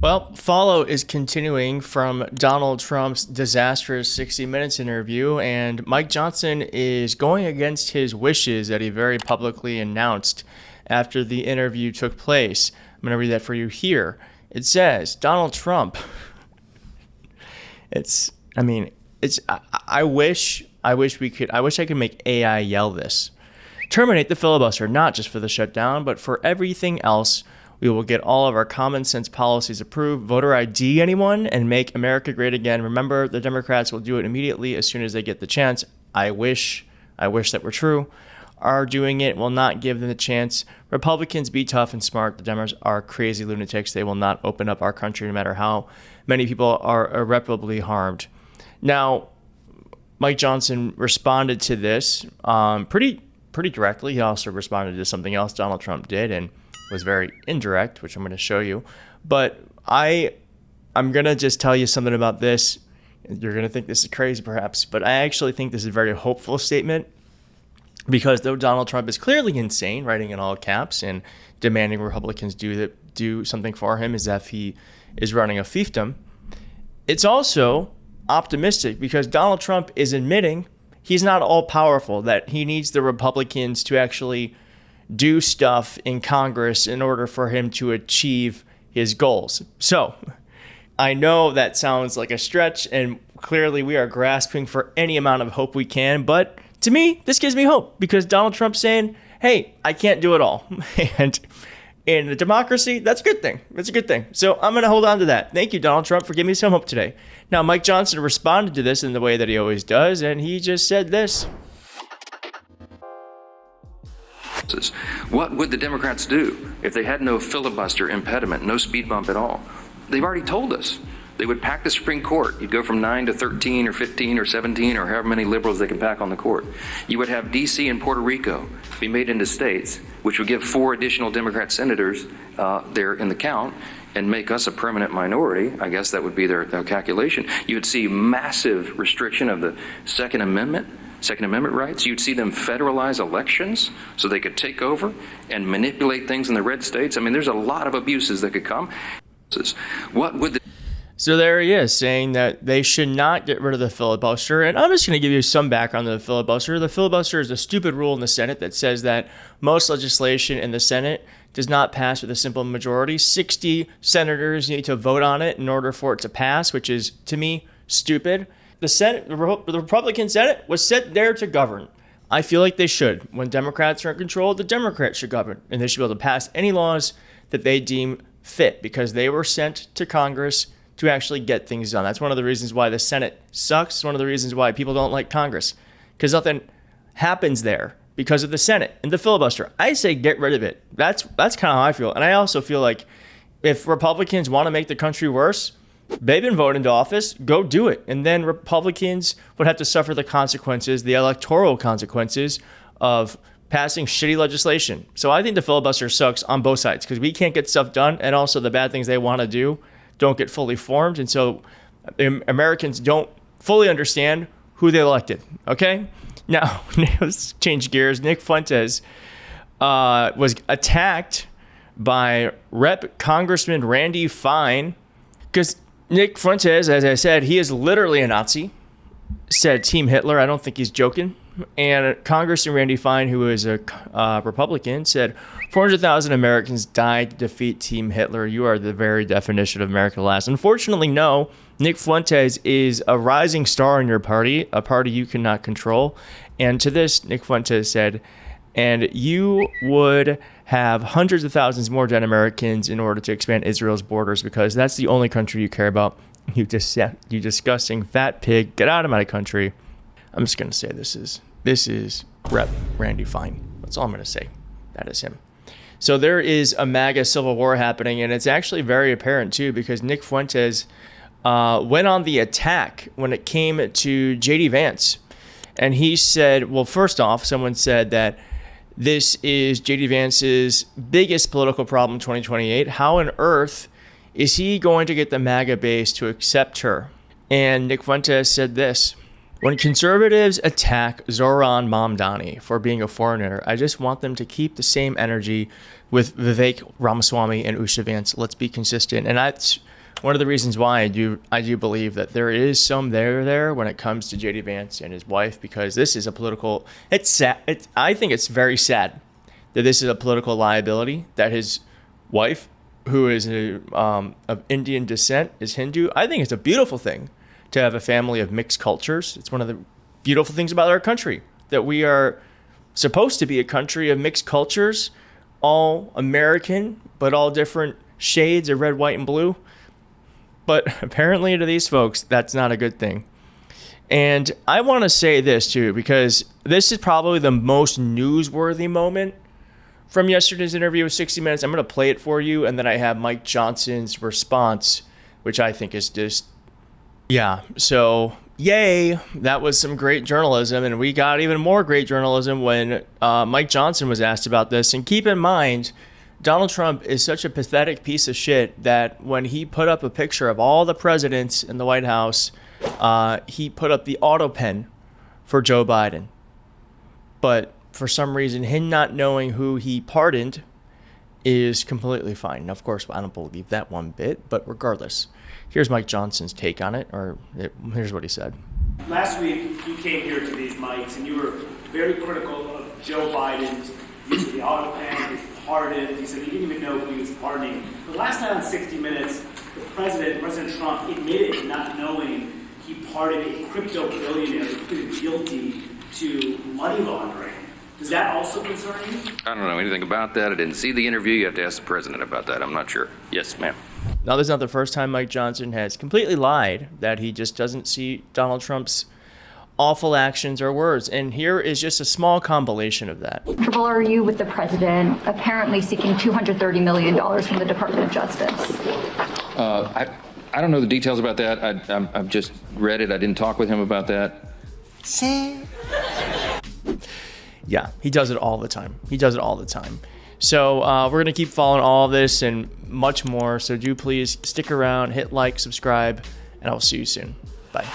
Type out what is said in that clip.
Well, fallout is continuing from Donald Trump's disastrous 60 Minutes interview, and Mike Johnson is going against his wishes that he very publicly announced after the interview took place. I'm going to read that for you here. It says, Donald Trump. I wish I could make AI yell this. Terminate the filibuster, not just for the shutdown, but for everything else. We will get all of our common sense policies approved. Voter ID anyone and make America great again. Remember, the Democrats will do it immediately as soon as they get the chance. I wish that were true. Are doing it will not give them the chance. Republicans, be tough and smart. The Democrats are crazy lunatics. They will not open up our country no matter how many people are irreparably harmed. Now, Mike Johnson responded to this pretty directly. He also responded to something else Donald Trump did and was very indirect, which I'm going to show you. But I'm going to just tell you something about this. You're going to think this is crazy, perhaps, but I actually think this is a very hopeful statement because though Donald Trump is clearly insane, writing in all caps and demanding Republicans do something for him as if he is running a fiefdom, it's also optimistic because Donald Trump is admitting he's not all powerful, that he needs the Republicans to actually do stuff in Congress in order for him to achieve his goals. So I know that sounds like a stretch, and clearly we are grasping for any amount of hope we can. But to me, this gives me hope because Donald Trump's saying, hey, I can't do it all. And in a democracy, that's a good thing. That's a good thing. So I'm going to hold on to that. Thank you, Donald Trump, for giving me some hope today. Now, Mike Johnson responded to this in the way that he always does, and he just said this. What would the Democrats do if they had no filibuster impediment, no speed bump at all? They've already told us. They would pack the Supreme Court. You'd go from 9 to 13 or 15 or 17 or however many liberals they can pack on the court. You would have D.C. and Puerto Rico be made into states, which would give 4 additional Democrat senators there in the count and make us a permanent minority. I guess that would be their calculation. You would see massive restriction of the Second Amendment rights. You'd see them federalize elections so they could take over and manipulate things in the red states. I mean, there's a lot of abuses that could come. So there he is saying that they should not get rid of the filibuster. And I'm just going to give you some background on the filibuster. The filibuster is a stupid rule in the Senate that says that most legislation in the Senate does not pass with a simple majority. 60 senators need to vote on it in order for it to pass, which is, to me, stupid. The Senate, the Republican Senate was set there to govern. I feel like they should. When Democrats are in control, the Democrats should govern, and they should be able to pass any laws that they deem fit because they were sent to Congress to actually get things done. That's one of the reasons why the Senate sucks. It's one of the reasons why people don't like Congress because nothing happens there because of the Senate and the filibuster. I say get rid of it. That's kind of how I feel. And I also feel like if Republicans want to make the country worse, they've been voted into office, go do it. And then Republicans would have to suffer the consequences, the electoral consequences of passing shitty legislation. So I think the filibuster sucks on both sides because we can't get stuff done. And also the bad things they want to do don't get fully formed. And so Americans don't fully understand who they elected. Okay? Now, let's change gears. Nick Fuentes was attacked by Rep. Congressman Randy Fine because Nick Fuentes, as I said, he is literally a Nazi, said Team Hitler. I don't think he's joking. And Congressman Randy Fine, who is a Republican, said 400,000 Americans died to defeat Team Hitler. You are the very definition of America last. Unfortunately, no. Nick Fuentes is a rising star in your party, a party you cannot control. And to this, Nick Fuentes said, and you would have hundreds of thousands more dead Americans in order to expand Israel's borders because that's the only country you care about. You disgusting fat pig. Get out of my country. I'm just going to say this is Rep. Randy Fine. That's all I'm going to say. That is him. So there is a MAGA civil war happening, and it's actually very apparent, too, because Nick Fuentes went on the attack when it came to J.D. Vance. And he said, well, first off, someone said that this is J.D. Vance's biggest political problem in 2028. How on earth is he going to get the MAGA base to accept her? And Nick Fuentes said this. When conservatives attack Zoran Mamdani for being a foreigner, I just want them to keep the same energy with Vivek Ramaswamy and Usha Vance. Let's be consistent. And that's one of the reasons why I do believe that there is some there when it comes to JD Vance and his wife, because this is a political. It's sad. I think it's very sad that this is a political liability, that his wife, who is of Indian descent, is Hindu. I think it's a beautiful thing to have a family of mixed cultures. It's one of the beautiful things about our country, that we are supposed to be a country of mixed cultures, all American, but all different shades of red, white, and blue. But apparently to these folks, that's not a good thing. And I want to say this too, because this is probably the most newsworthy moment from yesterday's interview with 60 Minutes. I'm going to play it for you, and then I have Mike Johnson's response, which I think is just, yeah. So, yay, that was some great journalism, and we got even more great journalism when Mike Johnson was asked about this. And keep in mind, Donald Trump is such a pathetic piece of shit that when he put up a picture of all the presidents in the White House, he put up the auto pen for Joe Biden. But for some reason, him not knowing who he pardoned is completely fine. Now, of course, I don't believe that one bit, but regardless, here's Mike Johnson's take on it, here's what he said. Last week, you came here to these mics, and you were very critical of Joe Biden's use of the auto pen, his pardon. You said he didn't even know who he was pardoning. But last night on 60 Minutes, President Trump, admitted not knowing he pardoned a crypto billionaire who pleaded guilty to money laundering. Does that also concern you? I don't know anything about that. I didn't see the interview. You have to ask the president about that. I'm not sure. Yes, ma'am. Now, this is not the first time Mike Johnson has completely lied, that he just doesn't see Donald Trump's awful actions or words. And here is just a small compilation of that. How comfortable are you with the president apparently seeking $230 million from the Department of Justice? I don't know the details about that. I've just read it. I didn't talk with him about that. Yeah, he does it all the time. So we're going to keep following all of this and much more. So do please stick around, hit like, subscribe, and I'll see you soon. Bye.